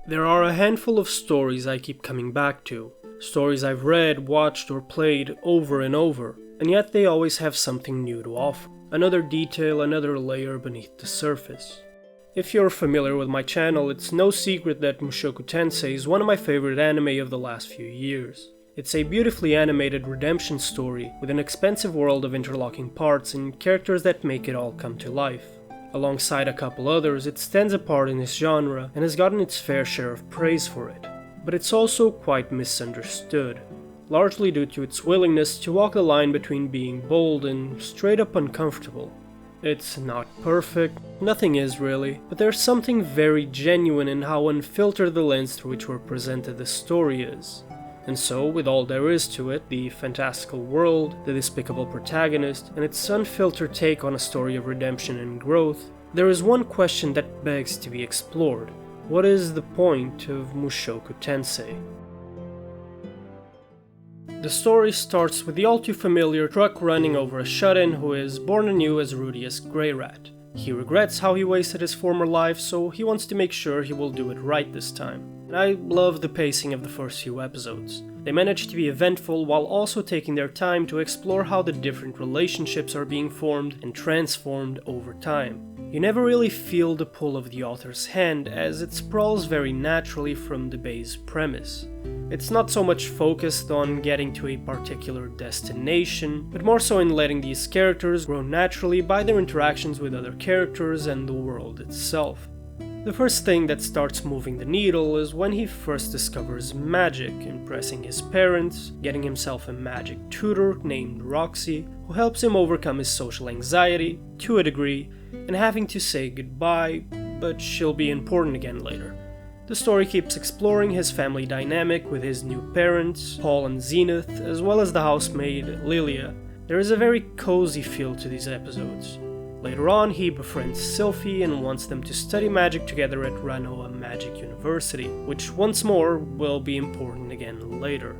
There are a handful of stories I keep coming back to. Stories I've read, watched, or played over and over, and yet they always have something new to offer. Another detail, another layer beneath the surface. If you're familiar with my channel, it's no secret that Mushoku Tensei is one of my favorite anime of the last few years. It's a beautifully animated redemption story with an expansive world of interlocking parts and characters that make it all come to life. Alongside a couple others, it stands apart in its genre and has gotten its fair share of praise for it. But it's also quite misunderstood, largely due to its willingness to walk the line between being bold and straight up uncomfortable. It's not perfect, nothing is really, but there's something very genuine in how unfiltered the lens through which we're presented the story is. And so, with all there is to it, the fantastical world, the despicable protagonist, and its unfiltered take on a story of redemption and growth, there is one question that begs to be explored. What is the point of Mushoku Tensei? The story starts with the all-too-familiar truck running over a shut-in who is born anew as Rudius Greyrat. He regrets how he wasted his former life, so he wants to make sure he will do it right this time. And I love the pacing of the first few episodes. They manage to be eventful while also taking their time to explore how the different relationships are being formed and transformed over time. You never really feel the pull of the author's hand, as it sprawls very naturally from the base premise. It's not so much focused on getting to a particular destination, but more so in letting these characters grow naturally by their interactions with other characters and the world itself. The first thing that starts moving the needle is when he first discovers magic, impressing his parents, getting himself a magic tutor named Roxy, who helps him overcome his social anxiety, to a degree, and having to say goodbye, but she'll be important again later. The story keeps exploring his family dynamic with his new parents, Paul and Zenith, as well as the housemaid, Lilia. There is a very cozy feel to these episodes. Later on, he befriends Sylphie and wants them to study magic together at Ranoa Magic University, which once more will be important again later.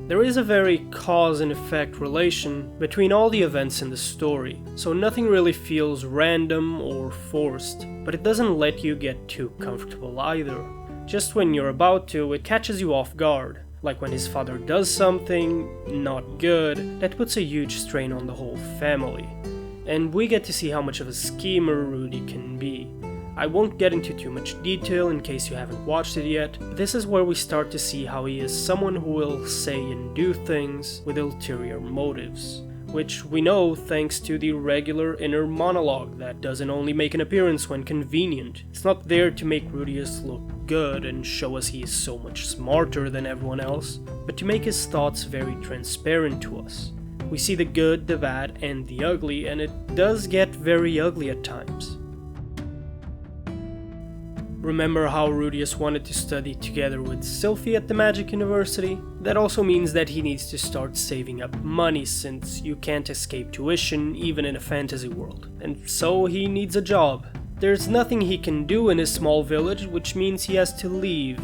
There is a very cause and effect relation between all the events in the story, so nothing really feels random or forced, but it doesn't let you get too comfortable either. Just when you're about to, it catches you off guard, like when his father does something not good that puts a huge strain on the whole family. And we get to see how much of a schemer Rudy can be. I won't get into too much detail in case you haven't watched it yet, but this is where we start to see how he is someone who will say and do things with ulterior motives, which we know thanks to the regular inner monologue that doesn't only make an appearance when convenient. It's not there to make Rudius look good and show us he is so much smarter than everyone else, but to make his thoughts very transparent to us. We see the good, the bad, and the ugly, and it does get very ugly at times. Remember how Rudius wanted to study together with Sylphie at the Magic University? That also means that he needs to start saving up money, since you can't escape tuition even in a fantasy world. And so he needs a job. There's nothing he can do in his small village, which means he has to leave.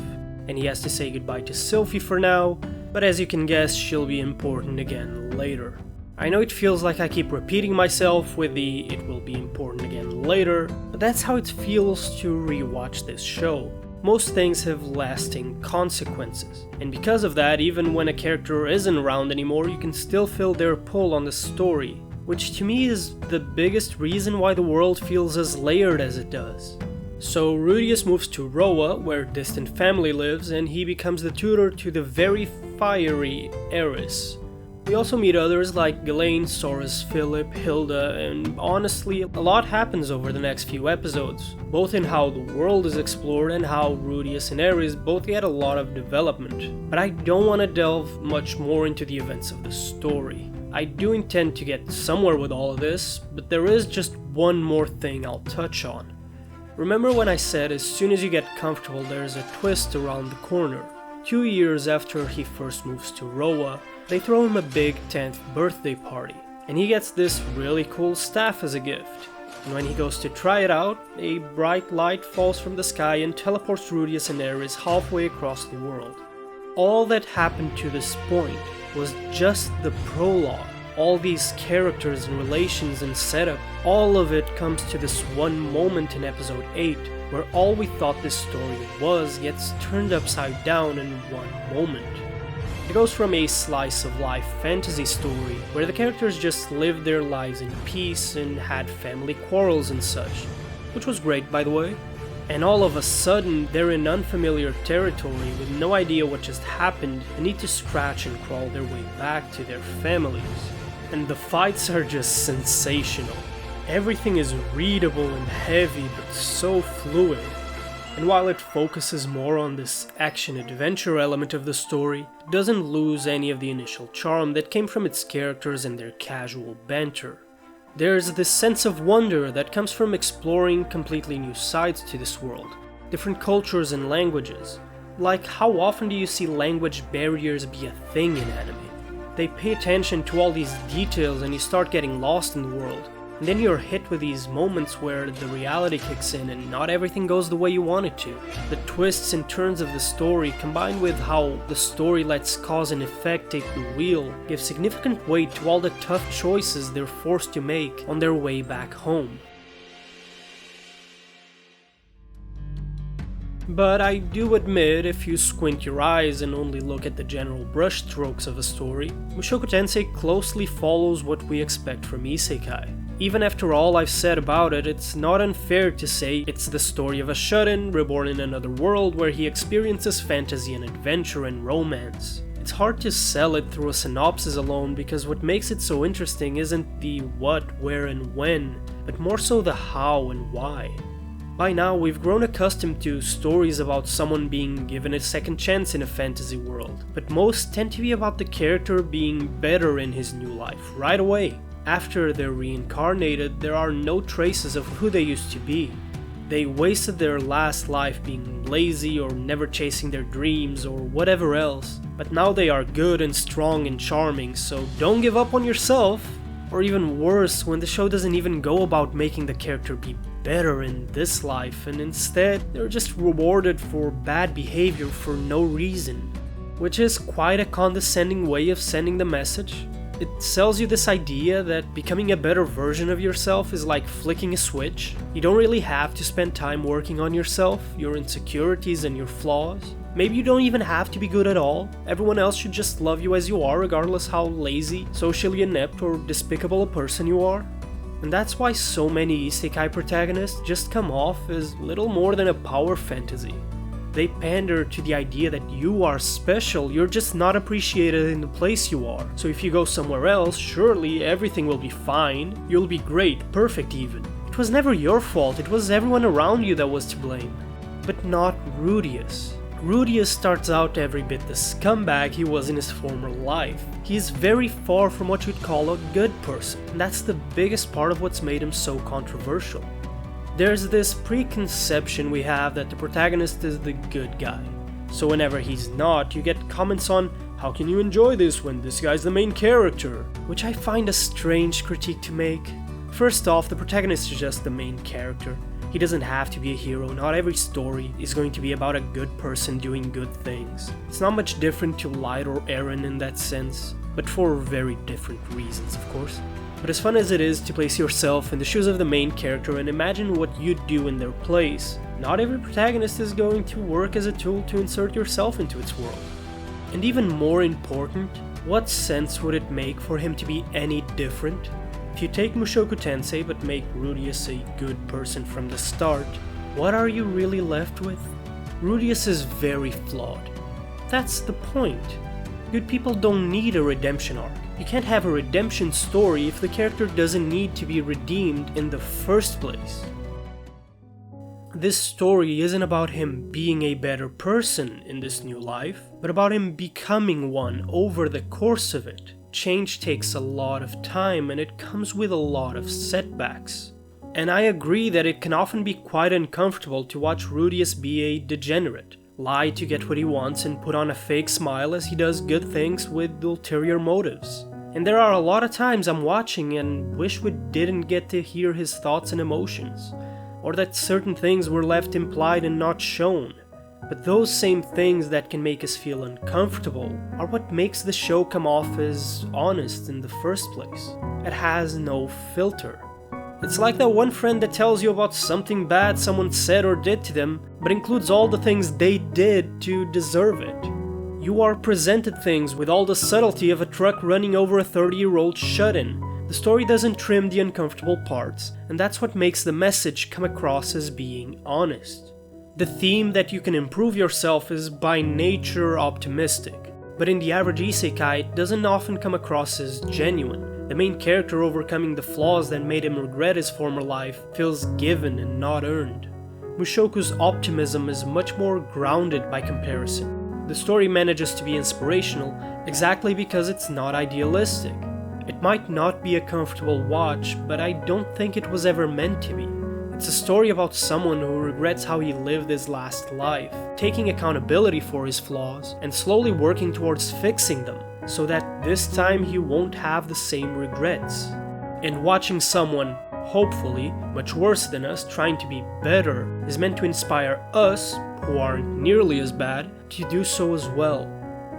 And he has to say goodbye to Sylphie for now, but as you can guess, she'll be important again later. I know it feels like I keep repeating myself with the "it will be important again later," but that's how it feels to rewatch this show. Most things have lasting consequences, and because of that, even when a character isn't around anymore, you can still feel their pull on the story, which to me is the biggest reason why the world feels as layered as it does. So Rudius moves to Roa, where distant family lives, and he becomes the tutor to the very fiery Eris. We also meet others like Ghislaine, Soros, Philip, Hilda, and honestly, a lot happens over the next few episodes, both in how the world is explored and how Rudius and Eris both get a lot of development. But I don't want to delve much more into the events of the story. I do intend to get somewhere with all of this, but there is just one more thing I'll touch on. Remember when I said as soon as you get comfortable there's a twist around the corner? 2 years after he first moves to Roa, they throw him a big 10th birthday party, and he gets this really cool staff as a gift. And when he goes to try it out, a bright light falls from the sky and teleports Rudius and Eris halfway across the world. All that happened to this point was just the prologue. all these characters and relations and setup, all of it comes to this one moment in episode 8, where all we thought this story was gets turned upside down in one moment. It goes from a slice of life fantasy story, where the characters just lived their lives in peace and had family quarrels and such, which was great by the way, and all of a sudden they're in unfamiliar territory with no idea what just happened and need to scratch and crawl their way back to their families. And the fights are just sensational. Everything is readable and heavy but so fluid. And while it focuses more on this action-adventure element of the story, it doesn't lose any of the initial charm that came from its characters and their casual banter. There's this sense of wonder that comes from exploring completely new sides to this world, different cultures and languages. Like, how often do you see language barriers be a thing in anime? They pay attention to all these details and you start getting lost in the world. And then you're hit with these moments where the reality kicks in and not everything goes the way you want it to. The twists and turns of the story, combined with how the story lets cause and effect take the wheel, give significant weight to all the tough choices they're forced to make on their way back home. But I do admit, if you squint your eyes and only look at the general brushstrokes of a story, Mushoku Tensei closely follows what we expect from Isekai. Even after all I've said about it, it's not unfair to say it's the story of a shut-in reborn in another world where he experiences fantasy and adventure and romance. It's hard to sell it through a synopsis alone because what makes it so interesting isn't the what, where and when, but more so the how and why. By now, we've grown accustomed to stories about someone being given a second chance in a fantasy world, but most tend to be about the character being better in his new life right away. After they're reincarnated, there are no traces of who they used to be. They wasted their last life being lazy or never chasing their dreams or whatever else, but now they are good and strong and charming, so don't give up on yourself. Or even worse, when the show doesn't even go about making the character be better in this life, and instead they're just rewarded for bad behavior for no reason. Which is quite a condescending way of sending the message. It sells you this idea that becoming a better version of yourself is like flicking a switch. You don't really have to spend time working on yourself, your insecurities and your flaws. Maybe you don't even have to be good at all. Everyone else should just love you as you are, regardless how lazy, socially inept or despicable a person you are. And that's why so many isekai protagonists just come off as little more than a power fantasy. They pander to the idea that you are special, you're just not appreciated in the place you are. So if you go somewhere else, surely everything will be fine, you'll be great, perfect even. It was never your fault, it was everyone around you that was to blame. But not Rudius. Rudius starts out every bit the scumbag he was in his former life. He is very far from what you'd call a good person, and that's the biggest part of what's made him so controversial. There's this preconception we have that the protagonist is the good guy. So whenever he's not, you get comments on, how can you enjoy this when this guy's the main character? Which I find a strange critique to make. First off, the protagonist is just the main character. He doesn't have to be a hero, not every story is going to be about a good person doing good things. It's not much different to Light or Eren in that sense, but for very different reasons of course. But as fun as it is to place yourself in the shoes of the main character and imagine what you'd do in their place, not every protagonist is going to work as a tool to insert yourself into its world. And even more important, what sense would it make for him to be any different? If you take Mushoku Tensei but make Rudius a good person from the start, what are you really left with? Rudius is very flawed. That's the point. Good people don't need a redemption arc. You can't have a redemption story if the character doesn't need to be redeemed in the first place. This story isn't about him being a better person in this new life, but about him becoming one over the course of it. Change takes a lot of time and it comes with a lot of setbacks. And I agree that it can often be quite uncomfortable to watch Rudius be a degenerate, lie to get what he wants and put on a fake smile as he does good things with ulterior motives. And there are a lot of times I'm watching and wish we didn't get to hear his thoughts and emotions, or that certain things were left implied and not shown. But those same things that can make us feel uncomfortable are what makes the show come off as honest in the first place. It has no filter. It's like that one friend that tells you about something bad someone said or did to them, but includes all the things they did to deserve it. You are presented things with all the subtlety of a truck running over a 30-year-old shut-in. The story doesn't trim the uncomfortable parts, and that's what makes the message come across as being honest. The theme that you can improve yourself is by nature optimistic, but in the average isekai it doesn't often come across as genuine. The main character overcoming the flaws that made him regret his former life feels given and not earned. Mushoku's optimism is much more grounded by comparison. The story manages to be inspirational exactly because it's not idealistic. It might not be a comfortable watch, but I don't think it was ever meant to be. It's a story about someone who regrets how he lived his last life, taking accountability for his flaws and slowly working towards fixing them, so that this time he won't have the same regrets. And watching someone, hopefully much worse than us, trying to be better is meant to inspire us, who aren't nearly as bad, to do so as well.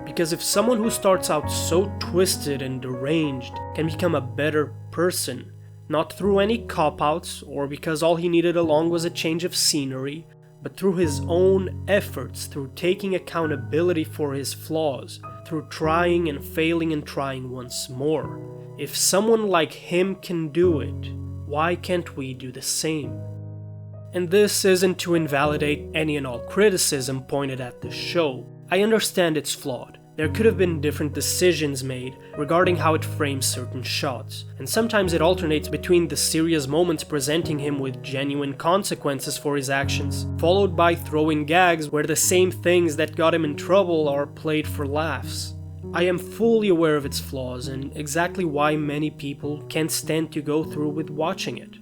Because if someone who starts out so twisted and deranged can become a better person, not through any cop-outs or because all he needed along was a change of scenery, but through his own efforts, through taking accountability for his flaws, through trying and failing and trying once more. If someone like him can do it, why can't we do the same? And this isn't to invalidate any and all criticism pointed at the show. I understand it's flawed. There could have been different decisions made regarding how it frames certain shots, and sometimes it alternates between the serious moments presenting him with genuine consequences for his actions, followed by throwing gags where the same things that got him in trouble are played for laughs. I am fully aware of its flaws and exactly why many people can't stand to go through with watching it.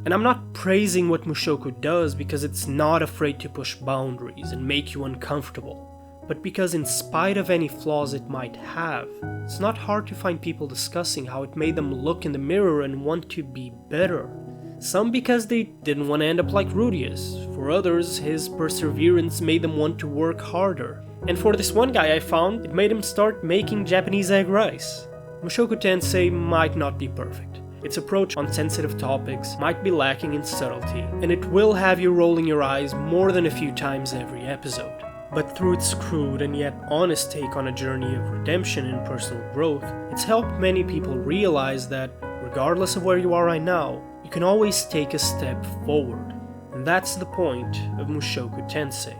And I'm not praising what Mushoku does because it's not afraid to push boundaries and make you uncomfortable, but because in spite of any flaws it might have, it's not hard to find people discussing how it made them look in the mirror and want to be better. Some because they didn't want to end up like Rudius, for others his perseverance made them want to work harder, and for this one guy I found, it made him start making Japanese egg rice. Mushoku Tensei might not be perfect. Its approach on sensitive topics might be lacking in subtlety, and it will have you rolling your eyes more than a few times every episode. But through its crude and yet honest take on a journey of redemption and personal growth, it's helped many people realize that, regardless of where you are right now, you can always take a step forward. And that's the point of Mushoku Tensei.